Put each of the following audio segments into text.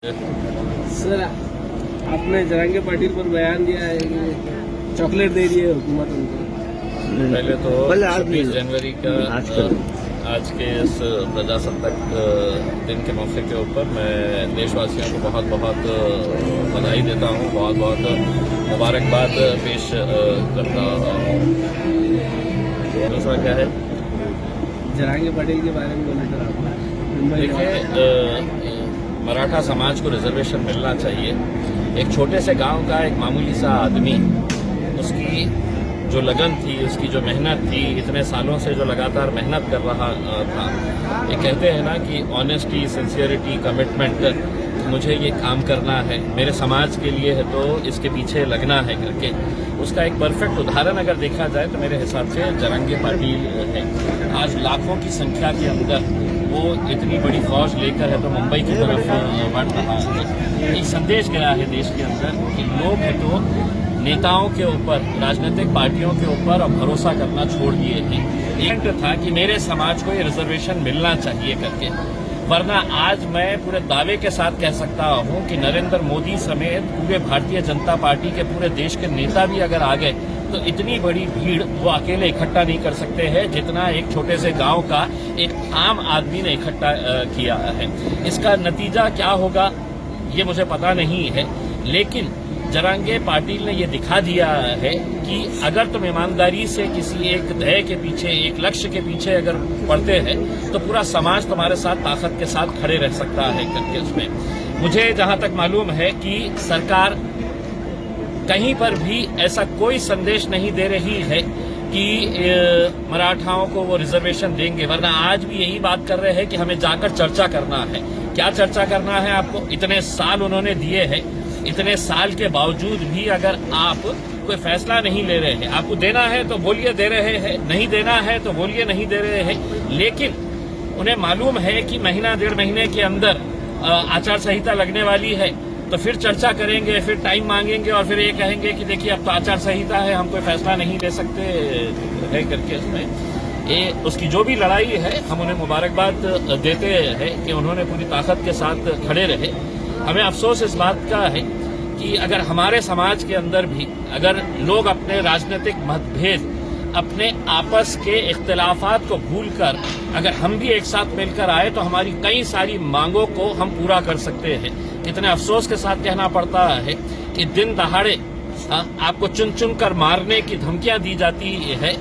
Sir, आपने जरांगे पाटिल पर बयान दिया है कि चॉकलेट दे रही है हुकूमत उनको। पहले तो 26 जनवरी का आज के इस प्रजासत्ताक दिन के मौके के ऊपर मैं देशवासियों को बहुत बहुत बधाई देता हूँ, बहुत बहुत मुबारकबाद पेश करता हूँ। दूसरा क्या है, जरांगे पाटिल के बारे में बोले सर आप। देखिए, मराठा समाज को रिजर्वेशन मिलना चाहिए। एक छोटे से गांव का एक मामूली सा आदमी, उसकी जो लगन थी, उसकी जो मेहनत थी, इतने सालों से जो लगातार मेहनत कर रहा था, ये कहते हैं ना कि ऑनेस्टी, सिंसियरिटी, कमिटमेंट, मुझे ये काम करना है, मेरे समाज के लिए है तो इसके पीछे लगना है करके, उसका एक परफेक्ट उदाहरण अगर देखा जाए तो मेरे हिसाब से जरांगे पाटिल है। आज लाखों की संख्या के अंदर वो इतनी बड़ी फौज लेकर है तो मुंबई की तरफ बढ़ रहा है। एक संदेश गया है देश के अंदर कि लोग है तो नेताओं के ऊपर, राजनीतिक पार्टियों के ऊपर अब भरोसा करना छोड़ दिए थे। एक था कि मेरे समाज को ये रिजर्वेशन मिलना चाहिए करके, वरना आज मैं पूरे दावे के साथ कह सकता हूं कि नरेंद्र मोदी समेत पूरे भारतीय जनता पार्टी के पूरे देश के नेता भी अगर आ गए तो इतनी बड़ी भीड़ वो अकेले इकट्ठा नहीं कर सकते हैं जितना एक छोटे से गांव का एक आम आदमी ने इकट्ठा किया है। इसका नतीजा क्या होगा ये मुझे पता नहीं है, लेकिन जरांगे पाटिल ने ये दिखा दिया है कि अगर तुम ईमानदारी से किसी एक ध्येय के पीछे, एक लक्ष्य के पीछे अगर पढ़ते हैं तो पूरा समाज तुम्हारे साथ ताकत के साथ खड़े रह सकता है करके। उसमें मुझे जहां तक मालूम है कि सरकार कहीं पर भी ऐसा कोई संदेश नहीं दे रही है कि मराठाओं को वो रिजर्वेशन देंगे, वरना आज भी यही बात कर रहे हैं कि हमें जाकर चर्चा करना है। क्या चर्चा करना है आपको? इतने साल उन्होंने दिए हैं, इतने साल के बावजूद भी अगर आप कोई फैसला नहीं ले रहे हैं, आपको देना है तो बोलिए दे रहे हैं, नहीं देना है तो बोलिए नहीं दे रहे हैं, लेकिन उन्हें मालूम है कि महीना 1.5 महीने के अंदर आचार संहिता लगने वाली है, तो फिर चर्चा करेंगे, फिर टाइम मांगेंगे और फिर ये कहेंगे कि देखिए अब तो आचार संहिता है, हम कोई फैसला नहीं ले सकते है करके। उसमें ये उसकी जो भी लड़ाई है, हम उन्हें मुबारकबाद देते हैं कि उन्होंने पूरी ताकत के साथ खड़े रहे। हमें अफसोस इस बात का है कि अगर हमारे समाज के अंदर भी अगर लोग अपने राजनीतिक मतभेद, अपने आपस के इख्तिलाफात को भूलकर अगर हम भी एक साथ मिलकर आए तो हमारी कई सारी मांगों को हम पूरा कर सकते हैं। इतने अफसोस के साथ कहना पड़ता है कि दिन दहाड़े आपको चुन चुन कर मारने की धमकियां दी जाती है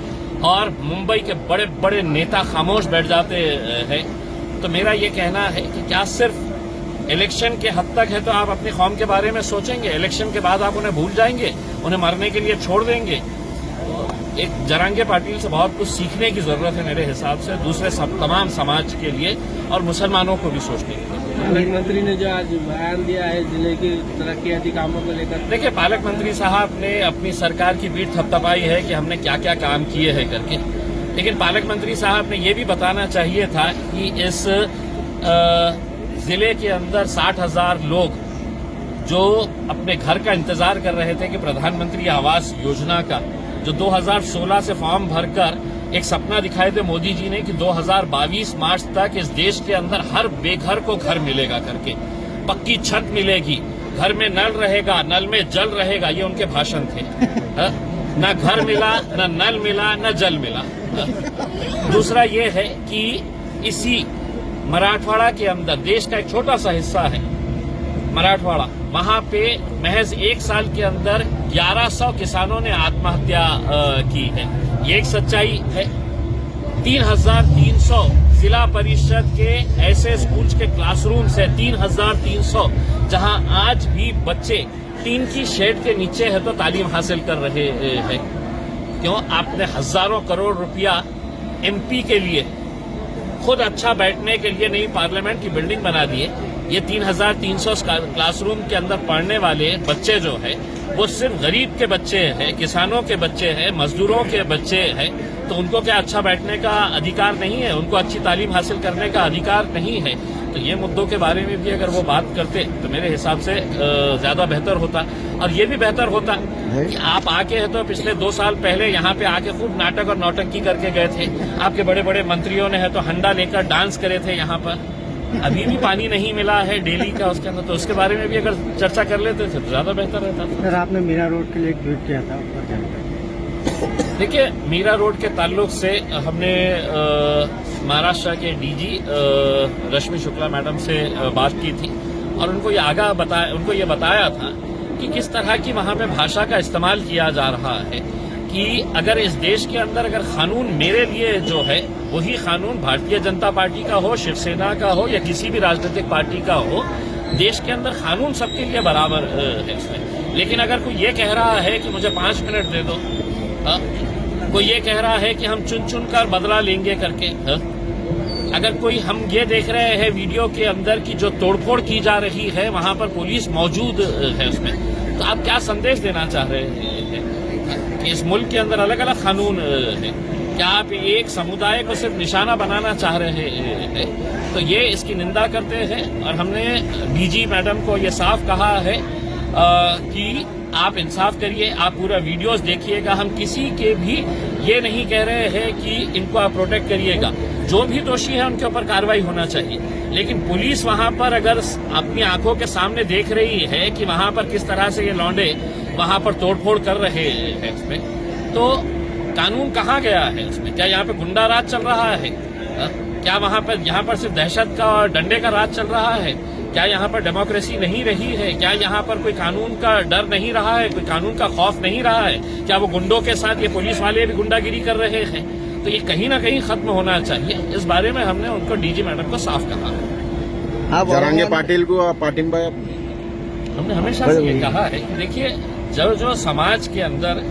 और मुंबई के बड़े बड़े नेता खामोश बैठ जाते हैं। तो मेरा ये कहना है कि क्या सिर्फ इलेक्शन के हद तक है तो आप अपनी कौम के बारे में सोचेंगे, इलेक्शन के बाद आप उन्हें भूल जाएंगे, उन्हें मरने के लिए छोड़ देंगे? एक जरांगे पाटिल से बहुत कुछ सीखने की जरूरत है मेरे हिसाब से, दूसरे तमाम समाज के लिए और मुसलमानों को भी सोचने की। पालक मंत्री ने जो आज बयान दिया है जिले के तरक्याती कामों को लेकर, देखिए, पालक मंत्री साहब ने अपनी सरकार की पीठ थपथपाई है कि हमने क्या क्या काम किए हैं करके, लेकिन पालक मंत्री साहब ने ये भी बताना चाहिए था कि इस जिले के अंदर 60,000 लोग जो अपने घर का इंतजार कर रहे थे कि प्रधानमंत्री आवास योजना का जो 2016 से फॉर्म भरकर एक सपना दिखाए थे मोदी जी ने कि 2022 मार्च तक इस देश के अंदर हर बेघर को घर मिलेगा करके, पक्की छत मिलेगी, घर में नल रहेगा, नल में जल रहेगा, ये उनके भाषण थे। न घर मिला, न नल मिला, न जल मिला। दूसरा ये है कि इसी मराठवाड़ा के अंदर, देश का एक छोटा सा हिस्सा है मराठवाड़ा, वहां पे महज 1 साल के अंदर 1100 किसानों ने आत्महत्या की है। ये एक सच्चाई है। 3,300 जिला परिषद के ऐसे स्कूल्स के क्लासरूम्स है, 3,300, जहां आज भी बच्चे टीन की शेड के नीचे है तो तालीम हासिल कर रहे हैं। क्यों? आपने हजारों करोड़ रुपया एमपी के लिए, खुद अच्छा बैठने के लिए नई पार्लियामेंट की बिल्डिंग बना दी है। ये 3,300 क्लासरूम के अंदर पढ़ने वाले बच्चे जो है वो सिर्फ गरीब के बच्चे हैं, किसानों के बच्चे हैं, मजदूरों के बच्चे हैं, तो उनको क्या अच्छा बैठने का अधिकार नहीं है? उनको अच्छी तालीम हासिल करने का अधिकार नहीं है? तो ये मुद्दों के बारे में भी अगर वो बात करते तो मेरे हिसाब से ज्यादा बेहतर होता। और ये भी बेहतर होता कि आप आके है तो पिछले 2 साल पहले यहाँ पे आके खूब नाटक और नौटंकी करके गए थे। आपके बड़े बड़े मंत्रियों ने है तो हंडा लेकर डांस करे थे यहाँ पर। अभी भी पानी नहीं मिला है डेली का उसके अंदर, तो उसके बारे में भी अगर चर्चा कर लेते तो ज्यादा बेहतर रहता। सर आपने मीरा रोड के लिए एक ट्वीट किया था, ऊपर जानकारी। देखिए, मीरा रोड के ताल्लुक से हमने महाराष्ट्र के डीजी रश्मि शुक्ला मैडम से बात की थी और उनको ये बताया था कि किस तरह की वहां पे भाषा का इस्तेमाल किया जा रहा है कि अगर इस देश के अंदर अगर कानून मेरे लिए जो है वही कानून भारतीय जनता पार्टी का हो, शिवसेना का हो या किसी भी राजनीतिक पार्टी का हो, देश के अंदर कानून सबके लिए बराबर है इसमें। लेकिन अगर कोई ये कह रहा है कि मुझे 5 मिनट दे दो, कोई ये कह रहा है कि हम चुन चुन कर बदला लेंगे करके, अगर कोई हम ये देख रहे हैं वीडियो के अंदर की जो तोड़फोड़ की जा रही है वहां पर पुलिस मौजूद है उसमें, तो आप क्या संदेश देना चाह रहे हैं कि इस मुल्क के अंदर अलग अलग कानून है? क्या आप एक समुदाय को सिर्फ निशाना बनाना चाह रहे हैं? तो ये इसकी निंदा करते हैं और हमने डीजी मैडम को ये साफ कहा है कि आप इंसाफ करिए, आप पूरा वीडियोस देखिएगा। हम किसी के भी ये नहीं कह रहे हैं कि इनको आप प्रोटेक्ट करिएगा, जो भी दोषी है उनके ऊपर कार्रवाई होना चाहिए। लेकिन पुलिस वहां पर अगर अपनी आंखों के सामने देख रही है कि वहां पर किस तरह से ये लौंडे वहां पर तोड़फोड़ कर रहे हैं उसमें, तो कानून कहाँ गया है उसमें? क्या यहाँ पे गुंडा राज चल रहा है? क्या वहां पर यहाँ पर सिर्फ दहशत का और डंडे का राज चल रहा है? क्या यहाँ पर डेमोक्रेसी नहीं रही है? क्या यहाँ पर कोई कानून का डर नहीं रहा है, कोई कानून का खौफ नहीं रहा है? क्या वो गुंडों के साथ ये पुलिस वाले भी गुंडागिरी कर रहे हैं? तो ये कहीं ना कहीं खत्म होना चाहिए। इस बारे में हमने उनको डीजी मैडम को साफ कहा है। जरांगे पाटिल को पाटिंबा हमने हमेशा से ये कहा है कि देखिए, जो समाज के अंदर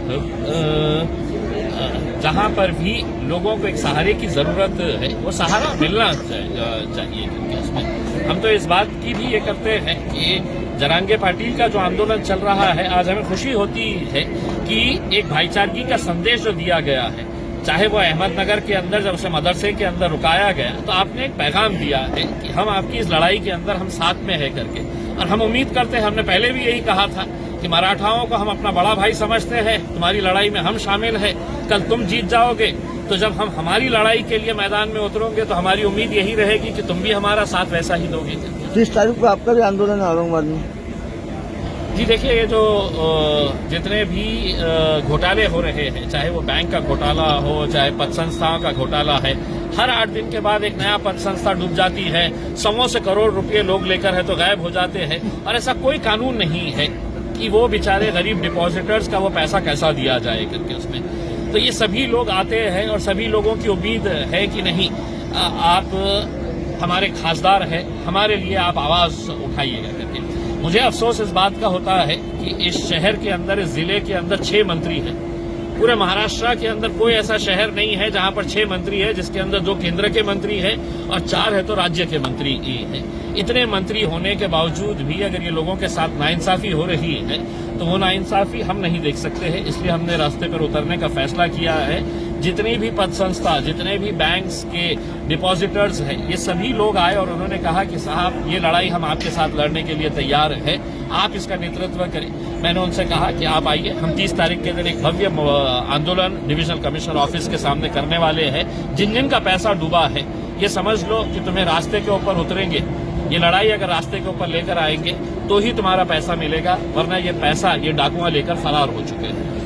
जहां पर भी लोगों को एक सहारे की जरूरत है वो सहारा मिलना चाहिए क्योंकि उसमें हम तो इस बात की भी ये करते हैं कि जरांगे पाटिल का जो आंदोलन चल रहा है, आज हमें खुशी होती है कि एक भाईचारगी का संदेश जो दिया गया है, चाहे वो अहमदनगर के अंदर जब उसे मदरसे के अंदर रुकाया गया तो आपने एक पैगाम दिया है कि हम आपकी इस लड़ाई के अंदर हम साथ में है करके। और हम उम्मीद करते हैं, हमने पहले भी यही कहा था कि मराठाओं को हम अपना बड़ा भाई समझते हैं, तुम्हारी लड़ाई में हम शामिल है, कल तुम जीत जाओगे तो जब हम हमारी लड़ाई के लिए मैदान में उतरोगे तो हमारी उम्मीद यही रहेगी कि तुम भी हमारा साथ वैसा ही दोगे। 30 तारीख को आपका भी आंदोलन है औरंगाबाद में। जी देखिए, ये जो जितने भी घोटाले हो रहे हैं, चाहे वो बैंक का घोटाला हो, चाहे पद संस्थाओं का घोटाला है, हर 8 दिन के बाद एक नया पद संस्था डूब जाती है, 100 से करोड़ रुपए लोग लेकर है तो गायब हो जाते हैं और ऐसा कोई कानून नहीं है कि वो बेचारे गरीब डिपॉजिटर्स का वो पैसा कैसा दिया जाए करके उसमें। तो ये सभी लोग आते हैं और सभी लोगों की उम्मीद है कि नहीं, आप हमारे खासदार हैं, हमारे लिए आप आवाज उठाइएगा करके। मुझे अफसोस इस बात का होता है कि इस शहर के अंदर, इस जिले के अंदर 6 मंत्री हैं। पूरे महाराष्ट्र के अंदर कोई ऐसा शहर नहीं है जहां पर 6 मंत्री है, जिसके अंदर 2 केंद्र के मंत्री हैं और 4 है तो राज्य के मंत्री हैं। इतने मंत्री होने के बावजूद भी अगर ये लोगों के साथ नाइंसाफी हो रही है तो वो नाइंसाफी हम नहीं देख सकते हैं, इसलिए हमने रास्ते पर उतरने का फैसला किया है। जितनी भी पद संस्था, जितने भी बैंक्स के डिपॉजिटर्स हैं, ये सभी लोग आए और उन्होंने कहा कि साहब ये लड़ाई हम आपके साथ लड़ने के लिए तैयार है, आप इसका नेतृत्व करें। मैंने उनसे कहा कि आप आइए, हम 30 तारीख के दिन एक भव्य आंदोलन डिविजनल कमिश्नर ऑफिस के सामने करने वाले हैं। जिन जिन का पैसा डूबा है ये समझ लो कि तुम्हें रास्ते के ऊपर उतरेंगे, ये लड़ाई अगर रास्ते के ऊपर लेकर आएंगे तो ही तुम्हारा पैसा मिलेगा, वरना ये पैसा ये डाकुआ लेकर फरार हो चुके हैं।